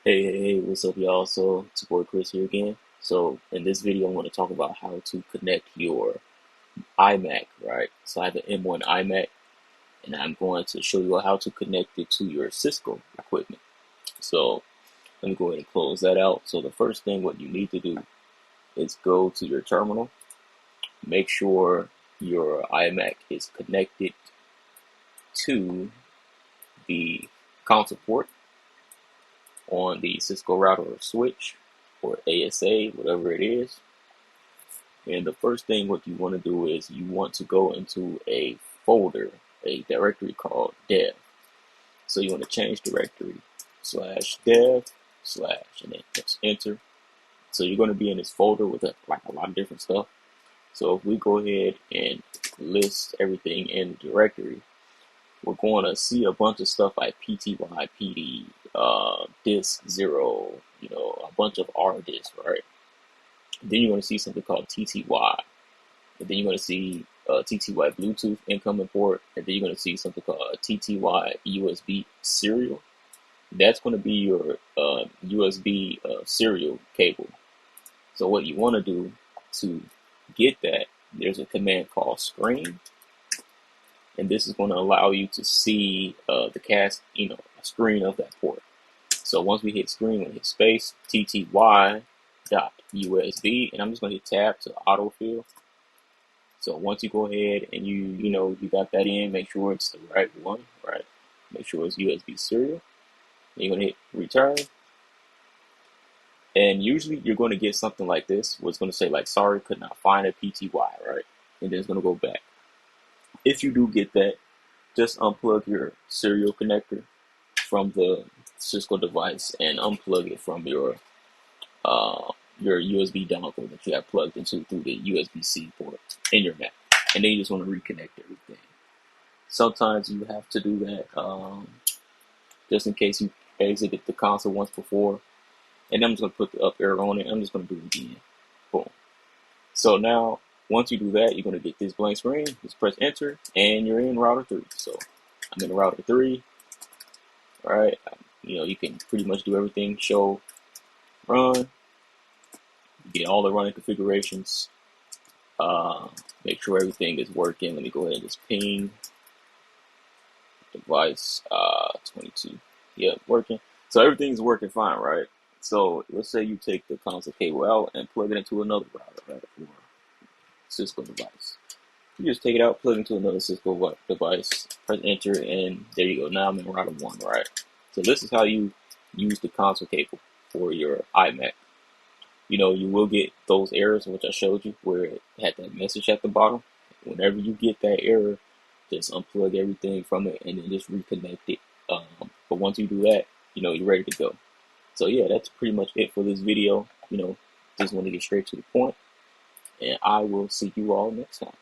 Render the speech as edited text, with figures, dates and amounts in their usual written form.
Hey, what's up, y'all? So, it's your boy Chris here again. So, in this video, I want to talk about how to connect your iMac, right? So, I have an M1 iMac, and I'm going to show you how to connect it to your Cisco equipment. So, let me go ahead and close that out. So, the first thing what you need to do is go to your terminal, make sure your iMac is connected to the console port on the Cisco router or switch or ASA, whatever it is. And the first thing what you want to do is you want to go into a folder, a directory called dev. So you want to change directory /dev/ and then press enter. So you're going to be in this folder with like a lot of different stuff. So if we go ahead and list everything in the directory, we're going to see a bunch of stuff like PTY, PD, disk 0, a bunch of R disks, right? Then you're going to see something called TTY. And then you're going to see TTY Bluetooth incoming port, and then you're going to see something called a TTY USB serial. That's going to be your USB serial cable. So what you want to do to get that, there's a command called screen, and this is going to allow you to see the a screen of that port. So once we hit screen, we hit space, TTY dot USB, and I'm just going to hit tab to autofill. So once you go ahead and you got that in, make sure it's the right one, right? Make sure it's USB serial. Then you're gonna hit return, and usually you're going to get something like this, where it's going to say like, sorry, could not find a PTY, right? And then it's going to go back. If you do get that, just unplug your serial connector from the Cisco device and unplug it from your USB dongle that you have plugged into through the USB-C port in your Mac, and then you just want to reconnect everything. Sometimes you have to do that just in case you exited the console once before. And I'm just going to put the up arrow on it. I'm just going to do it again. Boom. So now, once you do that, you're going to get this blank screen. Just press enter, and you're in router 3. So I'm in router 3. All right. You can pretty much do everything. Show, run. Get all the running configurations. Make sure everything is working. Let me go ahead and just ping device 22. Yeah, working. So everything's working fine, right? So let's say you take the console cable out and plug it into another router, right, or Cisco device. You just take it out, plug it into another Cisco device, press enter, and there you go. Now I'm in router 1, right? So this is how you use the console cable for your iMac. You will get those errors which I showed you where it had that message at the bottom. Whenever you get that error, just unplug everything from it and then just reconnect it. But once you do that, you're ready to go. So yeah, that's pretty much it for this video. Just want to get straight to the point, and I will see you all next time.